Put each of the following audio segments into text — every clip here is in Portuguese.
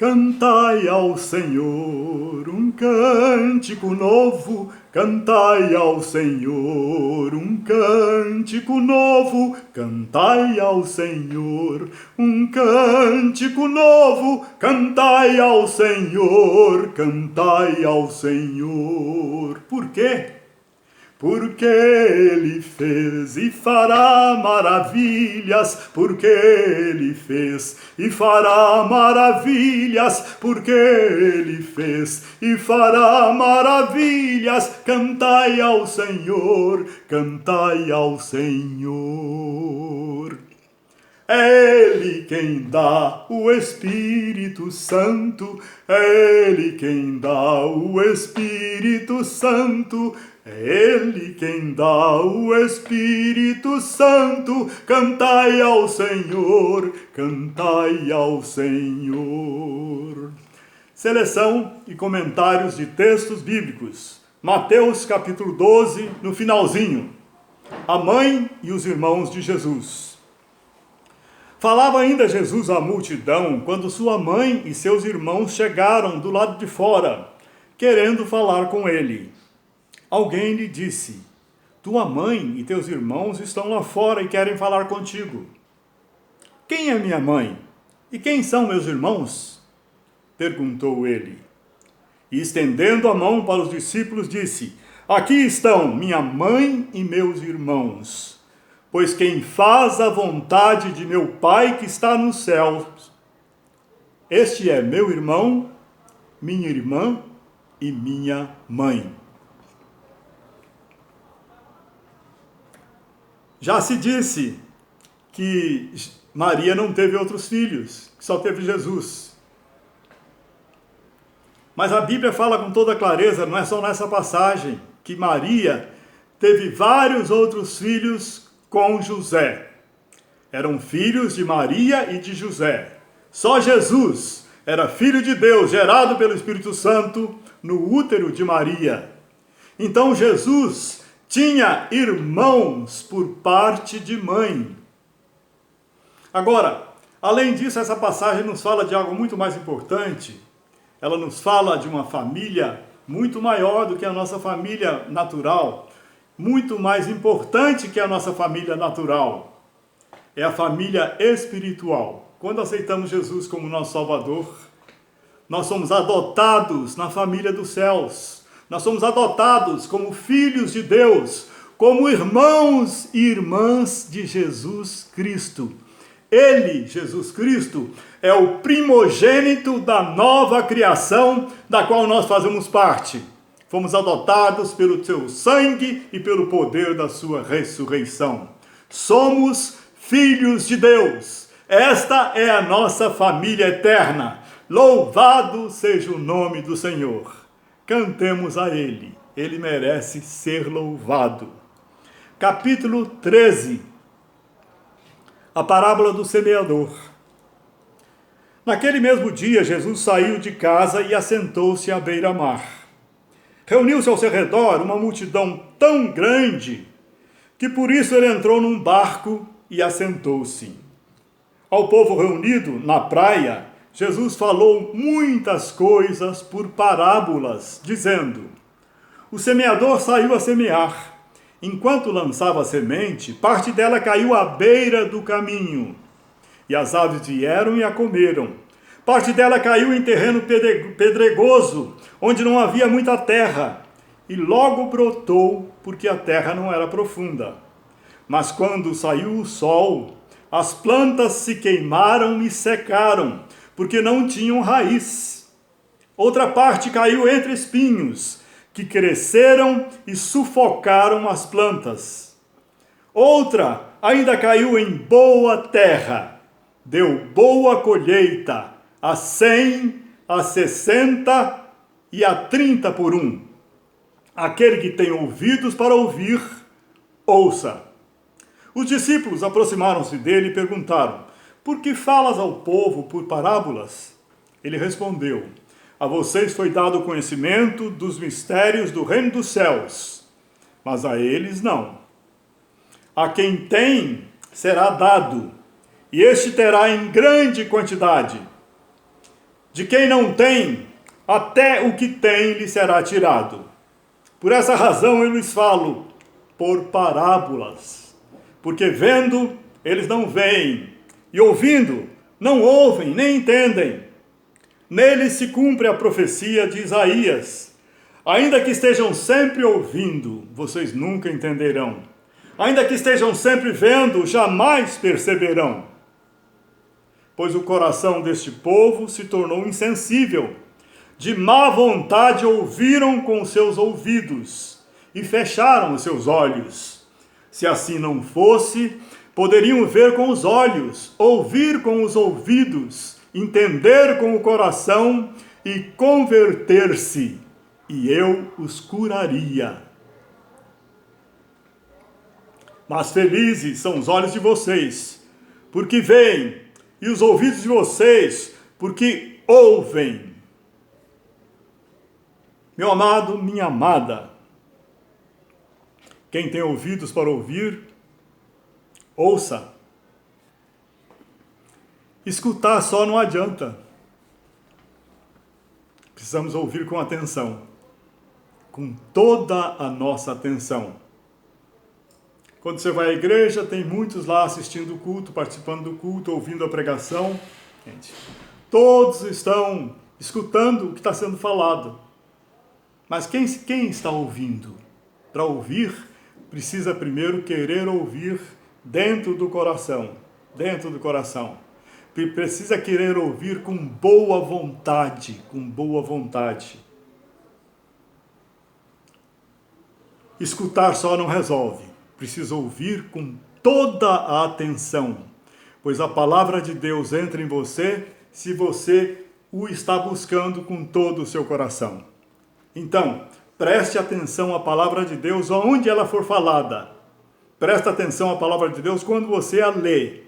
Cantai ao Senhor um cântico novo, cantai ao Senhor um cântico novo, cantai ao Senhor um cântico novo, cantai ao Senhor, cantai ao Senhor. Por quê? Porque Ele fez e fará maravilhas, porque Ele fez e fará maravilhas, porque Ele fez e fará maravilhas. Cantai ao Senhor, cantai ao Senhor. É Ele quem dá o Espírito Santo, é Ele quem dá o Espírito Santo, é Ele quem dá o Espírito Santo. Cantai ao Senhor, cantai ao Senhor. Seleção e comentários de textos bíblicos. Mateus capítulo 12, no finalzinho. A mãe e os irmãos de Jesus. Falava ainda Jesus à multidão quando sua mãe e seus irmãos chegaram do lado de fora, querendo falar com ele. Alguém lhe disse: tua mãe e teus irmãos estão lá fora e querem falar contigo. Quem é minha mãe? E quem são meus irmãos? Perguntou ele. E estendendo a mão para os discípulos, disse: aqui estão minha mãe e meus irmãos. Pois quem faz a vontade de meu Pai que está nos céus, este é meu irmão, minha irmã e minha mãe. Já se disse que Maria não teve outros filhos, que só teve Jesus. Mas a Bíblia fala com toda clareza, não é só nessa passagem, que Maria teve vários outros filhos com José. Eram filhos de Maria e de José. Só Jesus era filho de Deus, gerado pelo Espírito Santo no útero de Maria. Então Jesus tinha irmãos por parte de mãe. Agora, além disso, essa passagem nos fala de algo muito mais importante. Ela nos fala de uma família muito maior do que a nossa família natural, muito mais importante que a nossa família natural. É a família espiritual. Quando aceitamos Jesus como nosso Salvador, nós somos adotados na família dos céus. Nós somos adotados como filhos de Deus, como irmãos e irmãs de Jesus Cristo. Ele, Jesus Cristo, é o primogênito da nova criação da qual nós fazemos parte. Fomos adotados pelo seu sangue e pelo poder da sua ressurreição. Somos filhos de Deus. Esta é a nossa família eterna. Louvado seja o nome do Senhor. Cantemos a Ele. Ele merece ser louvado. Capítulo 13. A parábola do semeador. Naquele mesmo dia, Jesus saiu de casa e assentou-se à beira-mar. Reuniu-se ao seu redor uma multidão tão grande que por isso ele entrou num barco e assentou-se. Ao povo reunido na praia, Jesus falou muitas coisas por parábolas, dizendo: o semeador saiu a semear. Enquanto lançava a semente, parte dela caiu à beira do caminho, e as aves vieram e a comeram. Parte dela caiu em terreno pedregoso, onde não havia muita terra, e logo brotou, porque a terra não era profunda. Mas quando saiu o sol, as plantas se queimaram e secaram, porque não tinham raiz. Outra parte caiu entre espinhos, que cresceram e sufocaram as plantas. Outra ainda caiu em boa terra, deu boa colheita, a 100, a 60 e a 30 por um. Aquele que tem ouvidos para ouvir, ouça. Os discípulos aproximaram-se dele e perguntaram: por que falas ao povo por parábolas? Ele respondeu: a vocês foi dado o conhecimento dos mistérios do reino dos céus, mas a eles não. A quem tem, será dado, e este terá em grande quantidade. De quem não tem, até o que tem lhe será tirado. Por essa razão eu lhes falo por parábolas, porque vendo, eles não veem, e ouvindo, não ouvem, nem entendem. Neles se cumpre a profecia de Isaías. Ainda que estejam sempre ouvindo, vocês nunca entenderão. Ainda que estejam sempre vendo, jamais perceberão. Pois o coração deste povo se tornou insensível. De má vontade ouviram com seus ouvidos e fecharam os seus olhos. Se assim não fosse, poderiam ver com os olhos, ouvir com os ouvidos, entender com o coração e converter-se, e eu os curaria. Mas felizes são os olhos de vocês, porque veem, e os ouvidos de vocês, porque ouvem. Meu amado, minha amada, quem tem ouvidos para ouvir, ouça. Escutar só não adianta. Precisamos ouvir com atenção, com toda a nossa atenção. Quando você vai à igreja, tem muitos lá assistindo o culto, participando do culto, ouvindo a pregação. Gente, todos estão escutando o que está sendo falado. Mas quem está ouvindo? Para ouvir, precisa primeiro querer ouvir dentro do coração. Dentro do coração. Precisa querer ouvir com boa vontade. Com boa vontade. Escutar só não resolve. Precisa ouvir com toda a atenção. Pois a palavra de Deus entra em você se você o está buscando com todo o seu coração. Então, preste atenção à palavra de Deus onde ela for falada. Preste atenção à palavra de Deus quando você a lê.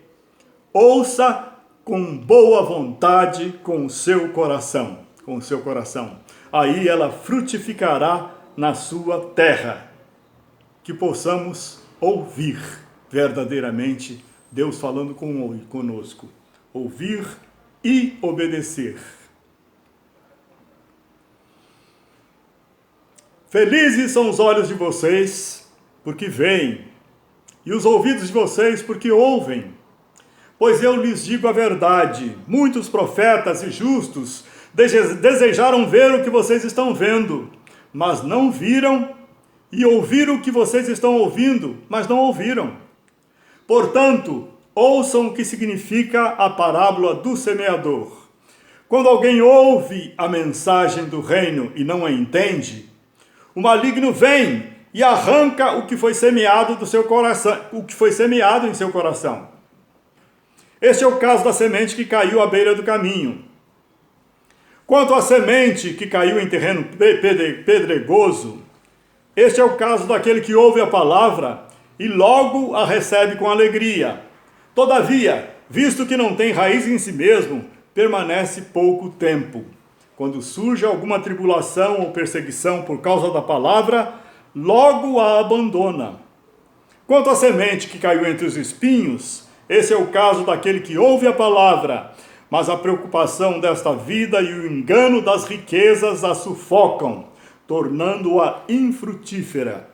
Ouça com boa vontade com o seu coração. Com o seu coração. Aí ela frutificará na sua terra. Que possamos ouvir verdadeiramente Deus falando conosco. Ouvir e obedecer. Felizes são os olhos de vocês, porque veem, e os ouvidos de vocês, porque ouvem. Pois eu lhes digo a verdade, muitos profetas e justos desejaram ver o que vocês estão vendo, mas não viram, e ouviram o que vocês estão ouvindo, mas não ouviram. Portanto, ouçam o que significa a parábola do semeador. Quando alguém ouve a mensagem do reino e não a entende, o maligno vem e arranca o que foi semeado do seu coração, o que foi semeado em seu coração. Este é o caso da semente que caiu à beira do caminho. Quanto à semente que caiu em terreno pedregoso, este é o caso daquele que ouve a palavra e logo a recebe com alegria. Todavia, visto que não tem raiz em si mesmo, permanece pouco tempo. Quando surge alguma tribulação ou perseguição por causa da palavra, logo a abandona. Quanto à semente que caiu entre os espinhos, esse é o caso daquele que ouve a palavra, mas a preocupação desta vida e o engano das riquezas a sufocam, tornando-a infrutífera.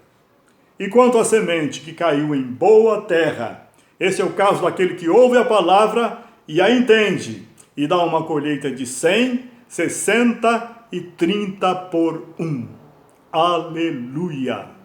E quanto à semente que caiu em boa terra, esse é o caso daquele que ouve a palavra e a entende, e dá uma colheita de 100, 60 e 30 por 1. Aleluia!